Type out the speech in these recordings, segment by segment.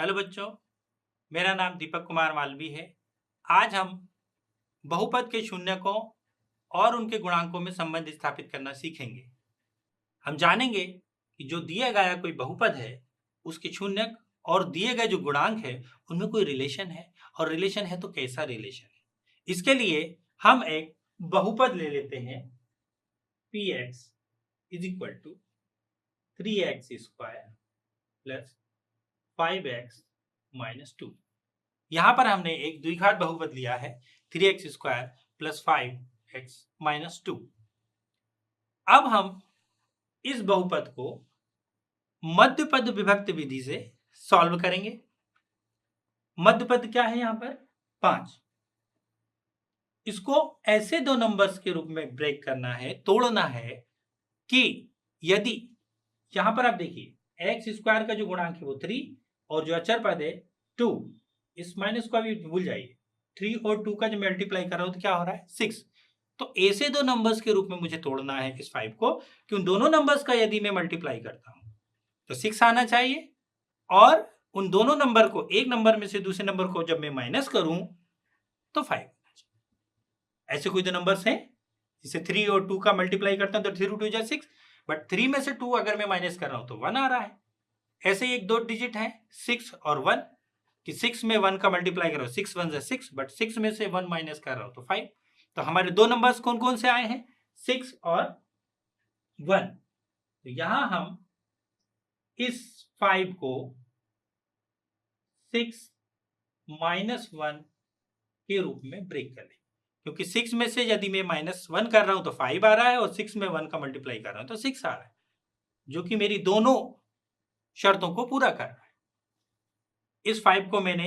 Hello बच्चों, मेरा नाम दीपक कुमार मालवी है। आज हम बहुपद के शून्यकों और उनके गुणांकों में संबंध स्थापित करना सीखेंगे। हम जानेंगे कि जो दिया गया कोई बहुपद है, उसके शून्यक और दिए गए जो गुणांक है, उनमें कोई रिलेशन है और रिलेशन है तो कैसा रिलेशन है। इसके लिए हम एक बहुपद ले लेते हैं, p x is equal to 3x square plus 5x minus 2। यहां पर हमने एक द्विघात बहुपद लिया है 3x square plus 5x minus 2। अब हम इस बहुपद को मध्यपद विभक्त विधि से सॉल्व करेंगे। मध्यपद क्या है यहां पर 5। इसको ऐसे दो नंबर्स के रूप में ब्रेक करना है, तोड़ना है कि यदि यहां पर आप देखिए एक्स स्क्वायर का जो गुणांक है वो 3 और जो अचर पद है 2, इस माइनस को अभी भूल जाइए। 3 और 2 का जो मल्टीप्लाई कर रहा हूं तो क्या हो रहा है 6। तो ऐसे दो नंबर्स के रूप में मुझे तोड़ना है इस 5 को कि उन दोनों नंबर्स का यदि मैं मल्टीप्लाई करता हूं तो 6 आना चाहिए और उन दोनों नंबर को एक नंबर में से दूसरे नंबर को जब मैं माइनस करूं तो 5 आना चाहिए। ऐसे कोई तो नंबर्स हैं जिसे 3 और 2 का मल्टीप्लाई करता हूं तो 3 2 जा 6, बट 3 में से 2 अगर मैं माइनस कर रहा हूं तो 1 आ रहा है। ऐसे ही एक दो डिजिट है 6 और 1 कि 6 में 1 का मल्टीप्लाई कर रहा हूं 6 1 जा 6, बट 6 में से 1 माइनस कर रहा हूं तो 5। तो हमारे दो नंबर्स कौन कौन से आए हैं 6 और 1। तो यहां हम इस 5 को 6 माइनस 1 के रूप में ब्रेक कर लेंगे, क्योंकि 6 में से यदि मैं माइनस 1 कर रहा हूं तो 5 आ रहा है और 6 में 1 का मल्टीप्लाई कर रहा हूं तो 6 आ रहा है, जो कि मेरी दोनों शर्तों को पूरा कर रहा है। इस 5 को मैंने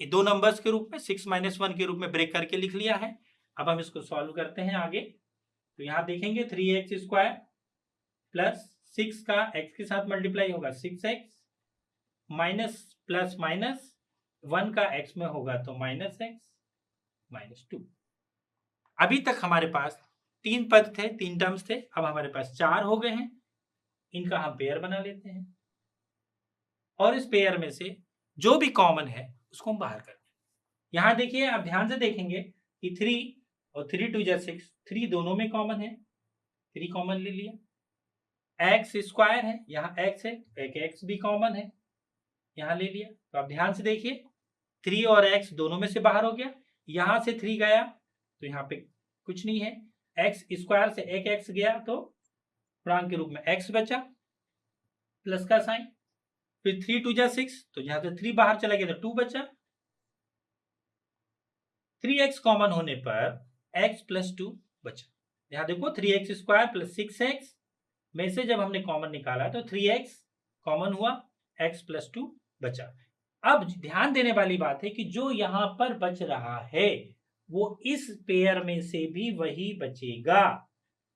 दो नंबर्स के रूप में 6 माइनस 1 के रूप में ब्रेक करके लिख लिया है। अब हम इसको सॉल्व करते हैं आगे। तो यहां देखेंगे 3x स्क्वायर प्लस 6 का x के साथ मल्टीप्लाई होगा 6x माइनस प्लस माइनस 1 का x में होगा तो माइनस x माइनस 2। अभी तक हमारे पास 3 पद थे, 3 टर्म्स थे। अब हमारे पास 4 हो गए हैं। इनका हम पेयर बना लेते हैं और इस पेयर में से जो भी कॉमन है उसको हम बाहर करते हैं। यहां देखिए, आप ध्यान से देखेंगे कि 3 और 3 2 जा 6, 3 दोनों में कॉमन है, 3 कॉमन ले लिया। एक्स स्क्वायर है, यहाँ x है, एक x भी कॉमन है, यहाँ ले लिया। तो आप ध्यान से देखिए 3 और x दोनों में से बाहर हो गया। यहां से 3 गया तो यहाँ पे कुछ नहीं है। एक्स स्क्वायर से एक x गया तो पूर्णांक के रूप में x बचा, प्लस का साइन। फिर 3 2 जा 6, तो यहां से 3 बाहर चला गया तो 2 बचा। 3x कॉमन होने पर x प्लस 2 बचा। यहां देखो 3x स्क्वायर प्लस 6x में से जब हमने कॉमन निकाला तो 3x कॉमन हुआ, x प्लस 2 बचा। अब ध्यान देने वाली बात है कि जो यहां पर बच रहा है वो इस पेयर में से भी वही बचेगा।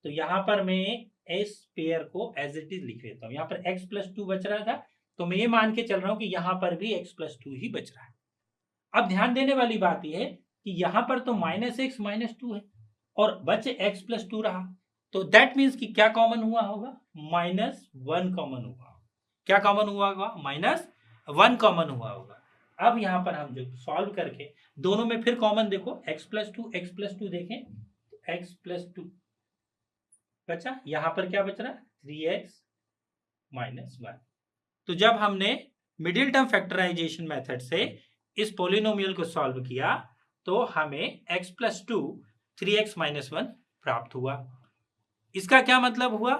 तो यहां पर मैं इस पेयर को एज इट इज लिख लेता हूं। यहां पर x प्लस 2 बच रहा था तो मैं ये मान के चल रहा हूं कि यहां पर भी x प्लस 2 ही बच रहा है। अब ध्यान देने वाली बात यह है कि यहां पर तो माइनस एक्स माइनस 2 है और बचे x प्लस 2 रहा, तो दैट मीन्स कि क्या कॉमन हुआ होगा -1 कॉमन हुआ। क्या कॉमन हुआ होगा -1 कॉमन हुआ होगा। अब यहां पर हम जो सॉल्व करके दोनों में फिर कॉमन देखो x प्लस 2 देखें तो x प्लस 2 बचा। यहां पर क्या बच रहा 3x माइनस 1। तो जब हमने मिडिल टर्म फैक्टराइजेशन मेथड से इस पोलिनोमियल को सॉल्व किया तो हमें x प्लस 2 3x माइनस 1 प्राप्त हुआ। इसका क्या मतलब हुआ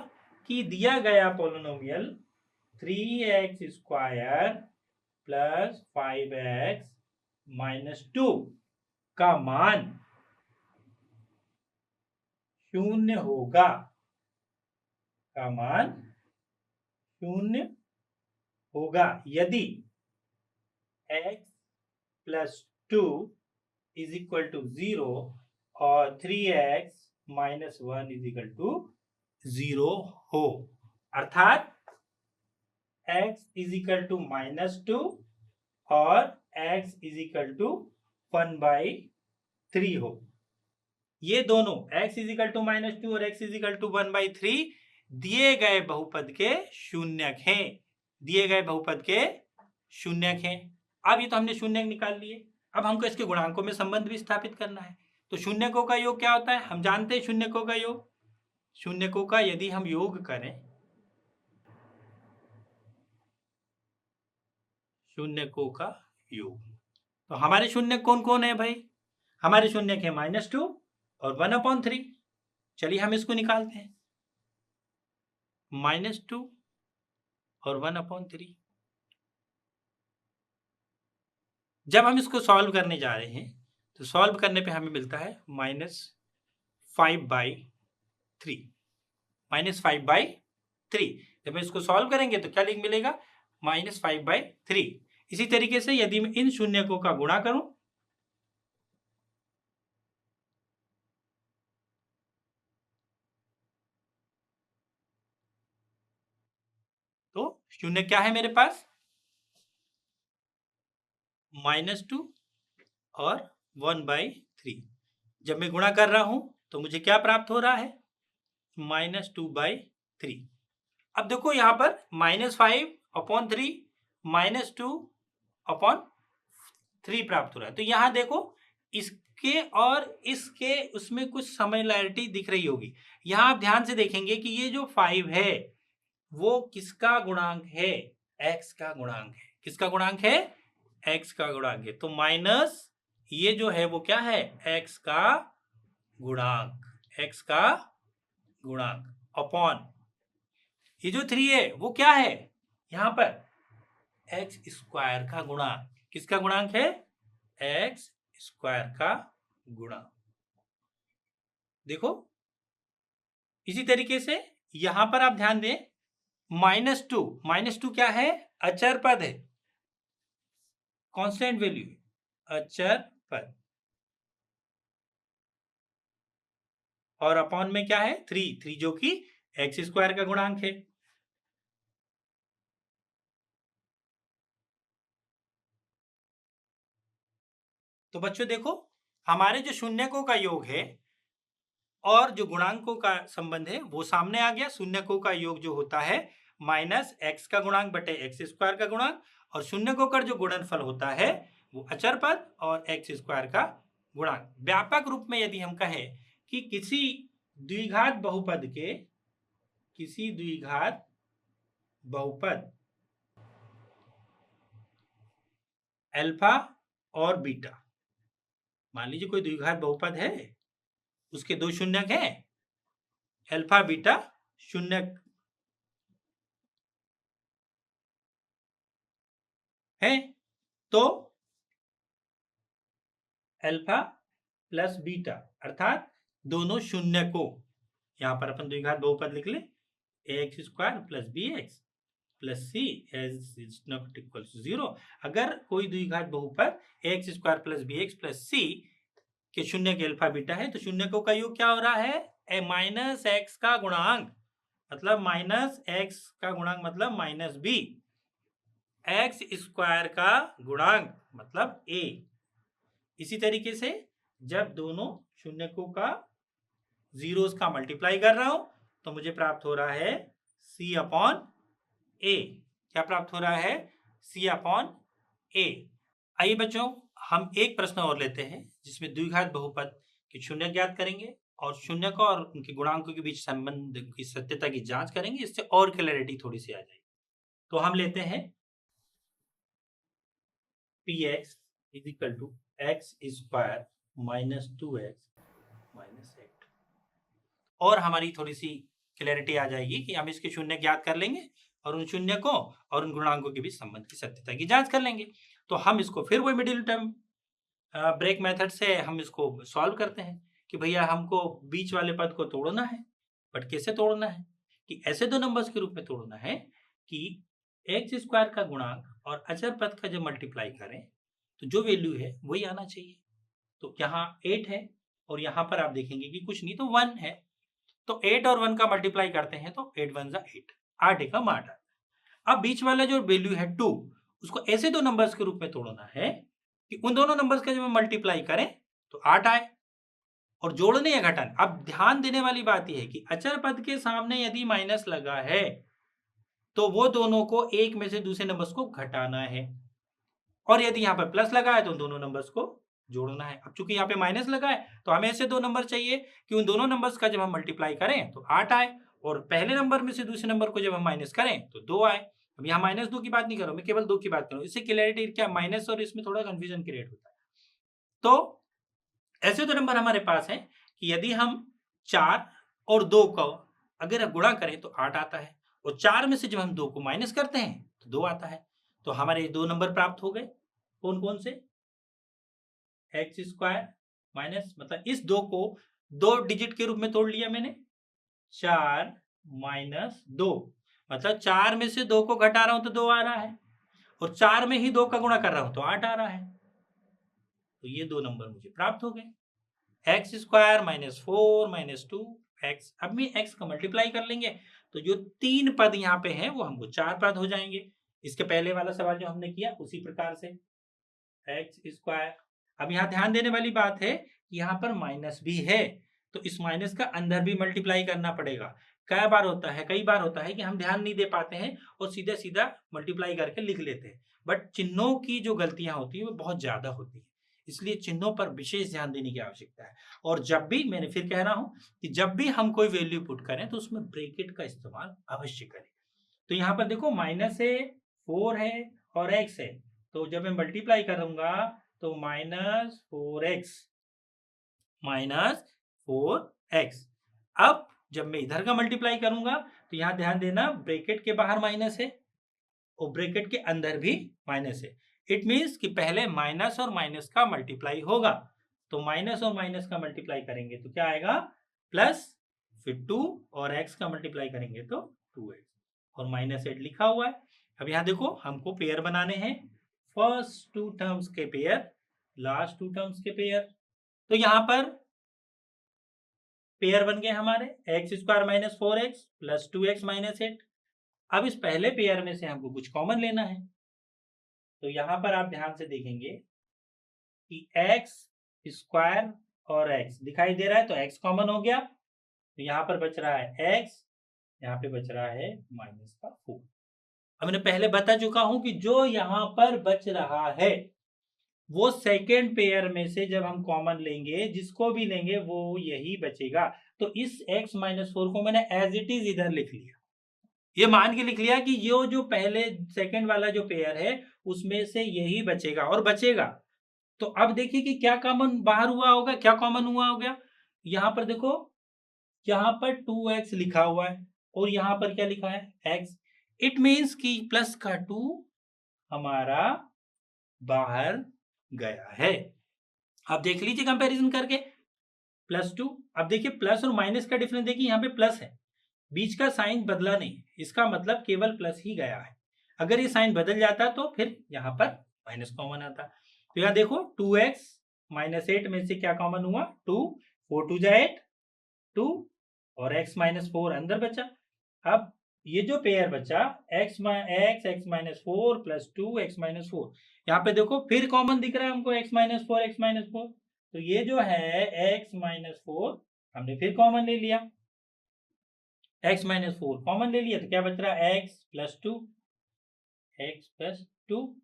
कि दिया गया polynomial 3x square plus 5x minus 2 का मान शून्य होगा, का मान शून्य होगा यदि x plus 2 is equal to 0 और 3x minus 1 is equal to 0 हो। अर्थात x इज इक्वल टू -2 और x इज इक्वल टू 1/3 हो। ये दोनों x इज इक्वल टू -2 और x इज इक्वल टू 1/3 दिए गए बहुपद के शून्यक हैं, दिए गए बहुपद के शून्यक हैं। अब ये तो हमने शून्यक निकाल लिए, अब हमको इसके गुणांकों में संबंध भी स्थापित करना है। तो शून्यकों का योग क्या होता है, हम जानते हैं शून्यकों का योग। शून्यकों का यदि हम योग करें, शून्यकों का योग, तो हमारे शून्यक कौन कौन है भाई? हमारे शून्यक है -2 और 1/3। चलिए हम इसको निकालते हैं, -2 और 1/3। जब हम इसको सॉल्व करने जा रहे हैं तो सॉल्व करने पे हमें मिलता है -5/3। -5/3 जब हम इसको सॉल्व करेंगे तो क्या लिख मिलेगा, -5/3। इसी तरीके से यदि मैं इन शून्यकों का गुणा करूं तो शून्य क्या है मेरे पास, -2 और 1/3। जब मैं गुणा कर रहा हूं तो मुझे क्या प्राप्त हो रहा है, -2/3। अब देखो यहां पर -5/3 -2/3 प्राप्त हो रहा है। तो यहां देखो इसके और इसके उसमें कुछ सिमिलैरिटी दिख रही होगी। यहां आप ध्यान से देखेंगे कि ये जो 5 है वो किसका गुणांक है, x का गुणांक है। किसका गुणांक है, x का गुणांक है। तो माइनस ये जो है वो क्या है, x का गुणांक, x का गुणांक अपॉन ये जो 3 है वो क्या है, यहां पर x स्क्वायर का गुणांक। किसका गुणांक है, x स्क्वायर का गुणांक। देखो इसी तरीके से यहां पर आप ध्यान दें, -2 क्या है, अचर पद है, कांस्टेंट वैल्यू, अचर पद। और अपॉन में क्या है, 3 जो कि x स्क्वायर का गुणांक है। तो बच्चों देखो हमारे जो शून्यकों का योग है और जो गुणांकों का संबंध है वो सामने आ गया। शून्यकों का योग जो होता है -x का गुणांक बटे x स्क्वायर का गुणांक, और शून्यकों का जो गुणनफल होता है वो अचर पद और x स्क्वायर का गुणांक। व्यापक रूप में यदि हम कहें कि किसी द्विघात बहुपद के, किसी द्विघात बहुपद अल्फा और बीटा, मान लीजिए कोई द्विघात बहुपद है, उसके दो शून्यक हैं, अल्फा बीटा शून्यक है, तो अल्फा प्लस बीटा अर्थात दोनों शून्यकों, यहां पर अपन द्विघात बहुपद लिख ले, ax square plus bx plus c as is not equal to 0। अगर कोई द्विघात बहुपद ax square plus bx plus c के शून्य के अल्फा बीटा है तो शून्यकों का योग क्या हो रहा है, माइनस एक्स का गुणांक, मतलब माइनस एक्स का गुणांक मतलब माइनस बी, एक्स स्क्वायर का गुणांक मतलब a। इसी तरीके से जब दोनों शून्यकों का जीरोस का मल्टीप्लाई कर रहा हूं तो मुझे प्राप्त हो रहा है c/a। क्या प्राप्त हो रहा है, c/a। आइए बच्चों हम एक प्रश्न और लेते हैं जिसमें द्विघात बहुपद के शून्य ज्ञात करेंगे और शून्यकों और उनके गुणांकों के बीच संबंध की सत्यता की जांच करेंगे, इससे और क्लैरिटी थोड़ी सी आ जाएगी। तो हम लेते हैं px equal to x square minus 2x minus 8, और हमारी थोड़ी सी क्लैरिटी आ जाएगी कि हम इसके शून्य ज्ञात कर लेंगे और उन शून्यकों और उन गुणांकों के बीच संबंध की सत्यता की जांच कर लेंगे। तो हम इसको फिर वही मिडिल टर्म ब्रेक मेथड से हम इसको सॉल्व करते हैं कि भैया हमको बीच वाले पद को तोड़ना है। बट कैसे तोड़ना है, कि ऐसे दो नंबर्स के रूप में तोड़ना है कि एक्स स्क्वायर का गुणांक और अचर पद का जब मल्टीप्लाई करें तो जो वैल्यू है वही आना चाहिए। तो यहाँ 8 है और यहाँ पर आप देखेंगे कि कुछ नहीं तो 1 है, तो 8 और 1 का मल्टीप्लाई करते हैं तो 8 1 जा 8, 8 एकम 8 आता है। अब बीच वाला जो वैल्यू है 2, उसको ऐसे दो नंबर्स के रूप में तोड़ना है कि उन दोनों नंबर्स का जब हम मल्टीप्लाई करें तो 8 आए, और जोड़ने या घटाने। अब ध्यान देने वाली बात यह है कि अचर पद के सामने यदि माइनस लगा है तो वो दोनों को एक में से दूसरे नंबर्स को घटाना है, और यदि यहाँ पर प्लस लगा है तो उन दोनों नंबर्स को जोड़ना है। अब चूंकि यहाँ पे माइनस लगा है तो हमें ऐसे दो नंबर चाहिए कि उन दोनों नंबर्स का जब हम मल्टीप्लाई करें तो 8 आए, और पहले नंबर में से दूसरे नंबर को जब हम माइनस करें तो 2 आए। अब यहाँ -2 की बात नहीं कर रहा हूं, मैं केवल 2 की बात कर रहा हूं। इससे क्लैरिटी क्या, माइनस और इसमें थोड़ा कंफ्यूजन क्रिएट होता है। तो ऐसे दो नंबर हमारे पास हैं कि यदि हम 4 और 2 को अगर गुणा करें तो 8 आता है, और 4 में से जब हम 2 को माइनस करते हैं तो 2 आता है। तो हमारे दो नंबर प्राप्त हो गए। कौन कौन से? एक्स स्क्वायर माइनस, मतलब इस 2 को 2 डिजिट के रूप में तोड़ लिया मैंने, 4 माइनस 2, मतलब 4 में से 2 को घटा रहा हूं तो 2 आ रहा है, और 4 में ही 2 का गुणा कर रहा हूं तो 8 आ रहा है। तो ये दो नंबर मुझे प्राप्त हो गए। X square -4 -2 x. अब भी एक्स का मल्टीप्लाई कर लेंगे तो जो 3 पद यहाँ पे हैं वो हमको 4 पद हो जाएंगे। इसके पहले वाला सवाल जो हमने किया उसी प्रकार से एक्स स्क्वायर। अब यहाँ ध्यान देने वाली बात है कि यहाँ पर माइनस भी है, तो इस माइनस का अंदर भी मल्टीप्लाई करना पड़ेगा। कई बार होता है कि हम ध्यान नहीं दे पाते हैं और सीधा सीधा मल्टीप्लाई करके लिख लेते हैं, बट चिन्हों की जो गलतियां होती है वो बहुत ज्यादा होती है, इसलिए चिन्हों पर विशेष ध्यान देने की आवश्यकता है। और जब भी, मैंने फिर कह रहा हूं कि जब भी हम कोई वैल्यू पुट करें तो उसमें ब्रैकेट का इस्तेमाल अवश्य करें। तो यहाँ पर देखो माइनस है, 4 है और एक्स है, तो जब मैं मल्टीप्लाई करूंगा तो -4x। अब जब मैं इधर का मल्टीप्लाई करूंगा तो यहां ध्यान देना, ब्रैकेट के बाहर माइनस है और ब्रैकेट के अंदर भी माइनस है। इट मीन्स कि पहले माइनस और माइनस का मल्टीप्लाई होगा, तो माइनस और माइनस का मल्टीप्लाई करेंगे तो क्या आएगा, प्लस, फिर 2 और x का मल्टीप्लाई करेंगे तो 2x, और -8 लिखा हुआ है। अब यहाँ देखो हमको पेयर बनाने हैं, फर्स्ट 2 टर्म्स के पेयर, लास्ट 2 टर्म्स के पेयर। तो यहाँ पर पेयर बन गए हमारे x square -4x plus 2x -8। अब इस पहले पेयर में से हमको कुछ कॉमन लेना है, तो यहां पर आप ध्यान से देखेंगे कि एक्स स्क्वायर और x दिखाई दे रहा है, तो x कॉमन हो गया, तो यहां पर बच रहा है x, यहाँ पे बच रहा है -4। अब मैंने पहले बता चुका हूं कि जो यहां पर बच रहा है वो सेकेंड पेयर में से जब हम कॉमन लेंगे, जिसको भी लेंगे वो यही बचेगा। तो इस x -4 को मैंने एज इट इज इधर लिख लिया, ये मान के लिख लिया कि ये जो पहले सेकेंड वाला जो पेयर है उसमें से यही बचेगा और बचेगा। तो अब देखिए कि क्या कॉमन बाहर हुआ होगा, क्या कॉमन हुआ हो गया। यहां पर देखो, यहां पर 2x लिखा हुआ है और यहां पर क्या लिखा है, x। इट मीन्स कि प्लस का 2 हमारा बाहर गया है। आप देख लीजिए कंपैरिजन करके, +2। अब देखिए प्लस और माइनस का डिफरेंस देखिए, यहाँ पे प्लस है, बीच का साइन बदला नहीं, इसका मतलब केवल प्लस ही गया है। अगर ये साइन बदल जाता तो फिर यहाँ पर माइनस कॉमन आता। तो यहाँ देखो 2x -8 में से क्या कॉमन हुआ, 2, 4 2 जा 8, 2 और x -4 अंदर बचा। अब ये जो पेयर बचा x -4 प्लस 2 x -4, यहाँ पे देखो फिर कॉमन दिख रहा है हमको x -4। तो ये जो है x -4 हमने फिर कॉमन ले लिया, x -4 कॉमन ले लिया, तो क्या बच रहा है x प्लस 2।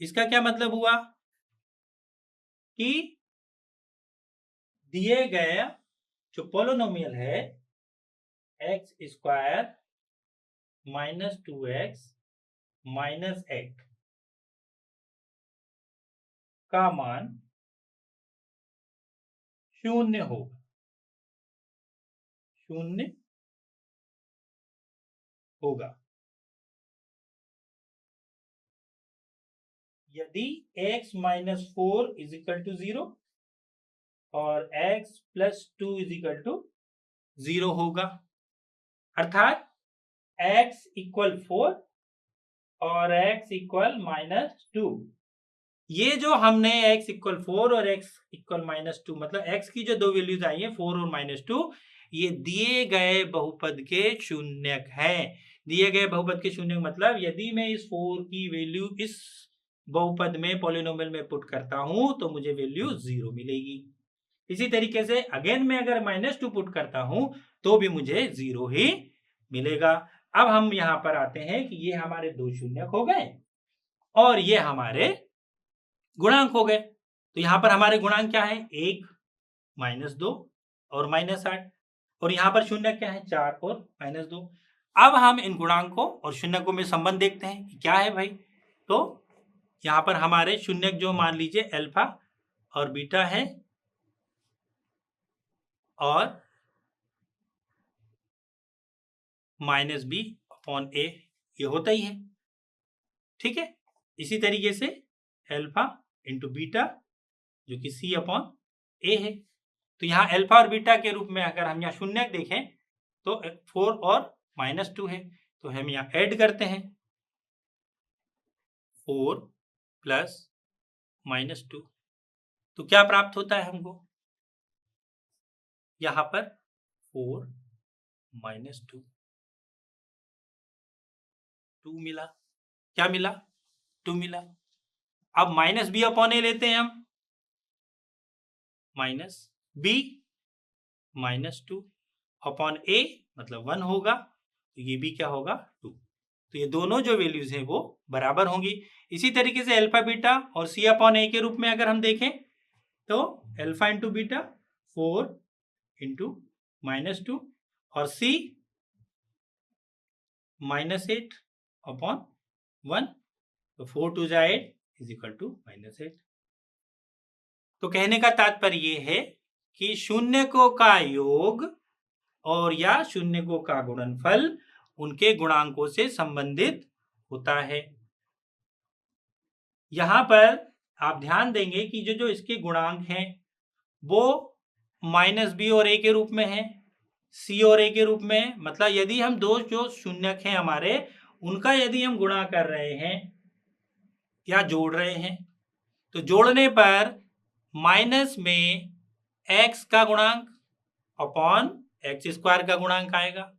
इसका क्या मतलब हुआ कि दिए गए जो पोलिनोमियल है एक्स स्क्वायर -2x -8 का मान 0 होगा, 0 होगा यदि x -4 = 0 और x प्लस 2 = 0 होगा, अर्थात x = 4 और x = -2। ये जो हमने x = 4 और x = -2, मतलब x की जो दो वैल्यूज आई है 4 और -2, ये दिए गए बहुपद के शून्यक हैं। दिए गए बहुपद के शून्यक मतलब यदि मैं इस 4 की वैल्यू इस बहुपद में पॉलिनोमियल में पुट करता हूं तो मुझे वैल्यू 0 मिलेगी। इसी तरीके से अगेन मैं अगर -2 पुट करता हूं तो भी मुझे 0 ही मिलेगा। अब हम यहां पर आते हैं कि ये हमारे दो शून्यक हो गए और ये हमारे गुणांक हो गए। तो यहां पर हमारे गुणांक क्या है, 1 -2 और -8, और यहां पर शून्य क्या है, 4 और -2। अब हम इन गुणांकों और शून्यकों में संबंध देखते हैं कि क्या है भाई। तो यहां पर हमारे शून्यक जो मान लीजिए अल्फा और बीटा है और -b/a ये होता ही है, ठीक है। इसी तरीके से अल्फा इंटू बीटा जो कि c/a है। तो यहाँ अल्फा और बीटा के रूप में अगर हम यहाँ शून्यक देखें तो 4 और -2 है, तो हम यहाँ ऐड करते हैं 4 प्लस -2, तो क्या प्राप्त होता है हमको, यहाँ पर 4 -2 2 मिला। क्या मिला, 2 मिला। अब -b/a लेते हैं हम, -b-2/a मतलब 1 होगा, तो ये भी क्या होगा, 2। तो ये दोनों जो वैल्यूज हैं वो बराबर होंगी। इसी तरीके से अल्फा बीटा और c/a के रूप में अगर हम देखें तो अल्फा इंटू बीटा 4 इंटू -2 और c -8/1, तो 4 2 जा 8 इज इक्वल टू -8। तो कहने का तात्पर्य ये है कि शून्यकों का योग और या शून्यकों का गुणनफल उनके गुणांकों से संबंधित होता है। यहां पर आप ध्यान देंगे कि जो जो इसके गुणांक हैं वो -b और a के रूप में है, c और a के रूप में है। मतलब यदि हम दो जो शून्यक हैं हमारे उनका यदि हम गुणा कर रहे हैं या जोड़ रहे हैं तो जोड़ने पर माइनस में x का गुणांक अपॉन x² का गुणांक आएगा।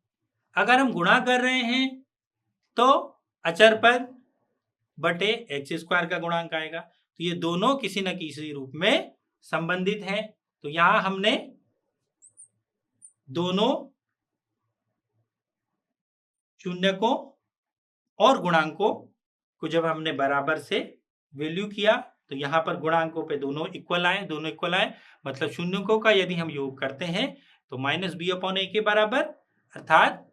अगर हम गुणा कर रहे हैं तो अचर पद बटे x² का गुणांक आएगा। तो ये दोनों किसी न किसी रूप में संबंधित हैं। तो यहां हमने दोनों शून्यकों और गुणांकों को जब हमने बराबर से वैल्यू किया तो यहाँ पर गुणांकों पे दोनों इक्वल आए, मतलब शून्यकों का यदि हम योग करते हैं तो -b/a के बराबर, अर्थात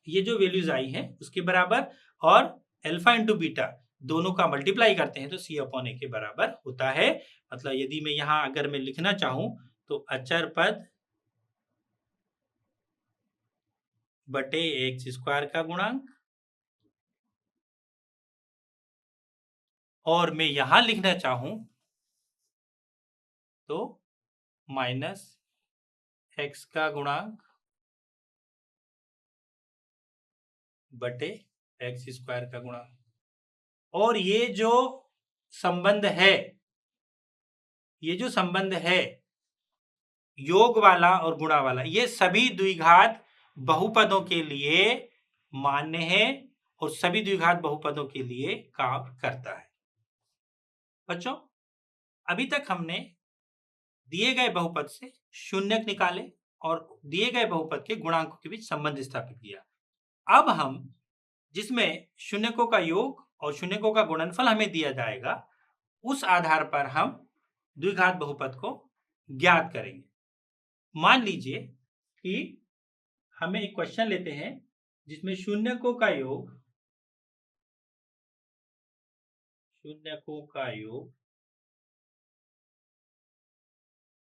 ये जो वैल्यूज आई हैं उसके बराबर, और अल्फा इंटू बीटा दोनों का मल्टीप्लाई करते हैं तो c/a के बराबर होता है। मतलब यदि मैं यहाँ अगर मैं लिखना चाहूं तो अचर पद बटे x² का गुणांक, और मैं यहां लिखना चाहूं तो -x का गुणांक बटे x² का गुणांक। और ये जो संबंध है योग वाला और गुणा वाला, ये सभी द्विघात बहुपदों के लिए मान्य है और सभी द्विघात बहुपदों के लिए काम करता है। बच्चों, अभी तक हमने दिए गए बहुपद से शून्यक निकाले और दिए गए बहुपद के गुणांकों के बीच संबंध स्थापित किया। अब हम जिसमें शून्यकों का योग और शून्यकों का गुणनफल हमें दिया जाएगा उस आधार पर हम द्विघात बहुपद को ज्ञात करेंगे। मान लीजिए कि हमें एक क्वेश्चन लेते हैं जिसमें शून्यकों का योग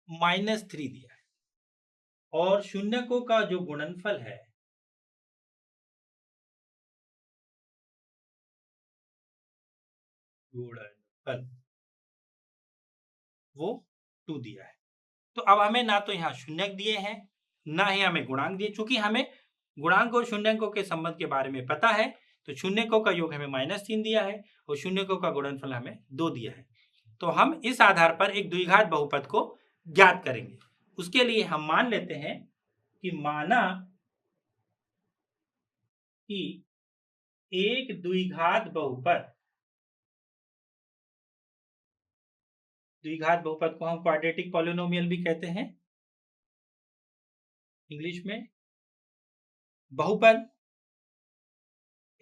-3 दिया है और शून्यकों का जो गुणनफल है वो 2 दिया है। तो अब हमें ना तो यहाँ शून्यक दिए हैं ना ही हमें गुणांक दिए। चूंकि हमें गुणांक और शून्यकों के संबंध के बारे में पता है तो शून्यकों का योग हमें -3 दिया है और शून्यकों का गुणनफल हमें 2 दिया है। तो हम इस आधार पर एक द्विघात बहुपद को ज्ञात करेंगे। उसके लिए हम मान लेते हैं कि माना कि एक द्विघात बहुपद को हम क्वाड्रेटिक पॉलिनोमियल भी कहते हैं इंग्लिश में। बहुपद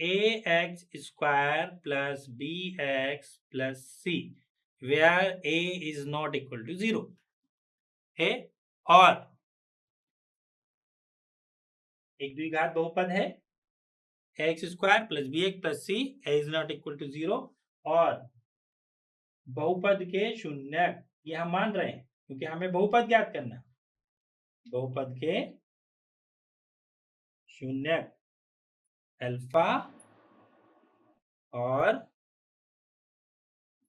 ax square plus bx plus c where a is not equal to 0 है और एक द्विघात बहुपद है x square plus b x plus c is not equal to 0 और बहुपद के शून्यक ये हम मान रहे हैं क्योंकि हमें बहुपद ज्ञात करना है। बहुपद के शून्यक अल्फा और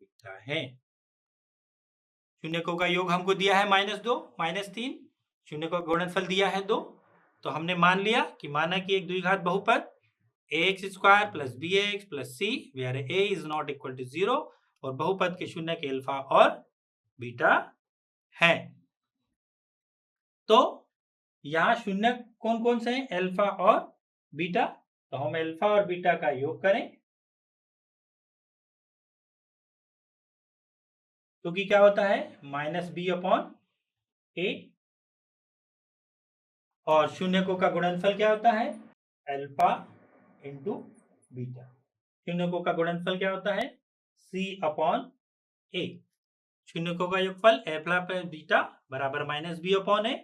बीटा है। शून्यकों का योग हमको दिया है -2 -3, शून्यकों का गुणनफल दिया है 2, तो हमने मान लिया कि माना कि एक द्विघात बहुपद ax square plus bx plus c where a is not equal to 0 और बहुपद के शून्य के अल्फा और बीटा है। तो यहाँ शून्य कौन कौन से हैं? अल्फा और बीटा। तो हम अल्फा और बीटा का योग करें क्योंकि क्या होता है -b/a और शून्यकों का गुणनफल क्या होता है अल्फा इंटू बीटा। शून्यकों का गुणनफल क्या होता है c/a। शून्यकों का योगफल अल्फा प्लस बीटा बराबर -b/a।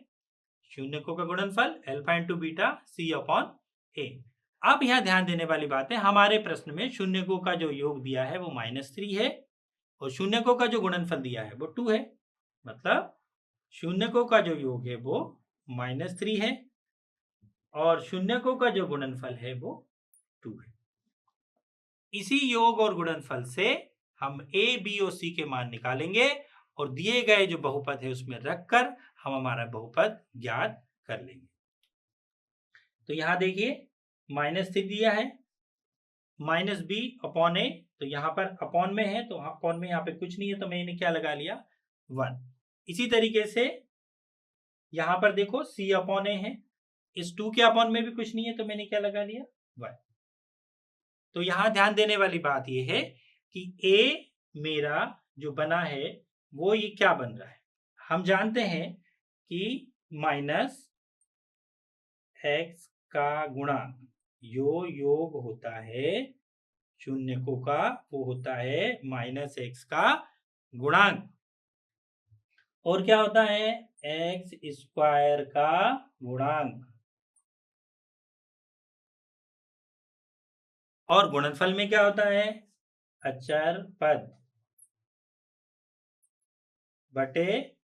शून्यकों का गुणनफल अल्फा इंटू बीटा c/a। अब यहाँ ध्यान देने वाली बात है हमारे प्रश्न में शून्यकों का जो योग दिया है वो -3 है और शून्यकों का जो गुणनफल दिया है वो 2 है। मतलब शून्यकों का जो योग है वो -3 है और शून्यकों का जो गुणनफल है वो 2 है। इसी योग और गुणनफल से हम a, b और c के मान निकालेंगे और दिए गए जो बहुपद है उसमें रखकर हम हमारा बहुपद ज्ञात कर लेंगे। तो यहां देखिए -3 दिया है -b/a, तो यहाँ पर अपॉन में है तो अपॉन में यहाँ पे कुछ नहीं है तो मैंने क्या लगा लिया 1। इसी तरीके से यहाँ पर देखो c/a है, इस 2 के अपॉन में भी कुछ नहीं है तो मैंने क्या लगा लिया 1। तो यहाँ ध्यान देने वाली बात यह है कि a मेरा जो बना है वो ये क्या बन रहा है, हम जानते हैं कि -x का गुणांक यो योग होता है शून्यकों का, वो होता है -x का गुणांक और क्या होता है x स्क्वायर का गुणांक और गुणनफल में क्या होता है अचर पद बटे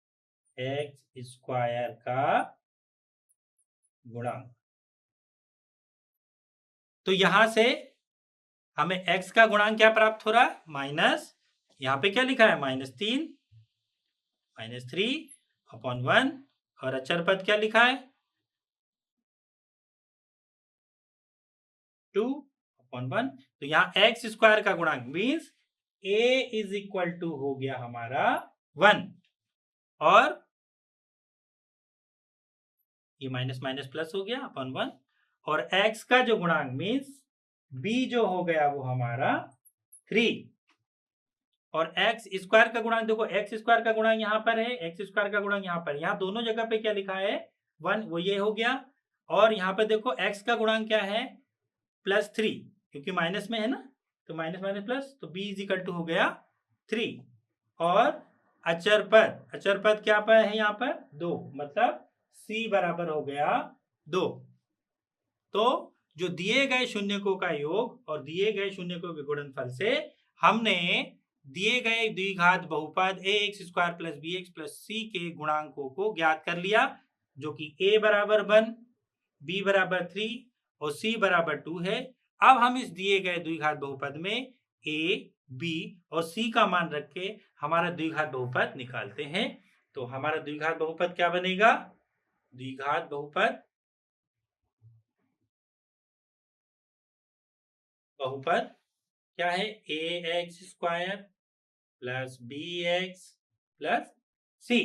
x स्क्वायर का गुणांक। तो यहां से हमें x का गुणांक क्या प्राप्त हो रहा है माइनस, यहां पे क्या लिखा है -3/1 और अचर पद क्या लिखा है 2/1। तो यहाँ x स्क्वायर का गुणांक means a is equal to हो गया हमारा 1 और ये माइनस माइनस प्लस हो गया /1 और x का जो गुणांक मीन्स b जो हो गया वो हमारा 3 और x स्क्वायर का गुणांक देखो x स्क्वायर का गुणांक यहाँ पर है, x स्क्वायर का गुणांक यहाँ पर, यहाँ दोनों जगह पे क्या लिखा है 1, वो ये हो गया और यहाँ पे देखो x का गुणांक क्या है +3 क्योंकि माइनस में है ना तो माइनस माइनस प्लस तो b इज इक्वल टू हो गया 3 और अचर पद क्या पर है यहाँ पर 2 मतलब c बराबर हो गया 2। तो जो दिए गए शून्यकों का योग और दिए गए शून्यकों के गुणनफल से हमने दिए गए द्विघात बहुपद ax square plus bx plus c के गुणांकों को ज्ञात कर लिया जो कि a बराबर 1, b बराबर 3 और c बराबर 2 है। अब हम इस दिए गए द्विघात बहुपद में a, b और c का मान रख के हमारा द्विघात बहुपद निकालते हैं। तो हमारा द्विघात बहुपद क्या बनेगा, द्विघात बहुपद क्या है ax square plus bx plus c।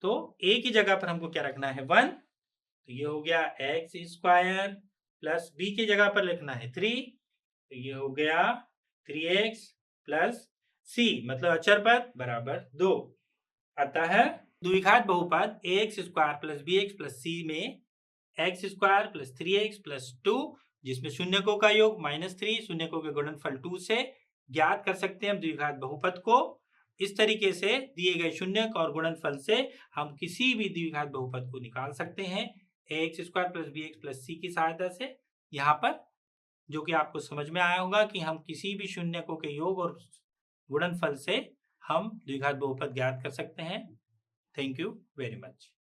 तो a की जगह पर हमको क्या रखना है 1, तो ये हो गया x स्क्वायर प्लस b की जगह पर लिखना है 3, तो ये हो गया 3x प्लस c मतलब अचर पद बराबर 2। अतः द्विघात बहुपद ax square plus bx plus c में x square plus 3x plus 2 जिसमें शून्यकों का योग -3, शून्यकों के गुणनफल 2 से ज्ञात कर सकते हैं हम द्विघात बहुपद को। इस तरीके से दिए गए शून्यक और गुणनफल से हम किसी भी द्विघात बहुपद को निकाल सकते हैं ax² + bx + c की सहायता से। यहाँ पर जो कि आपको समझ में आया होगा कि हम किसी भी शून्यकों के योग और गुणनफल से हम द्विघात बहुपद ज्ञात कर सकते हैं। Thank you very much.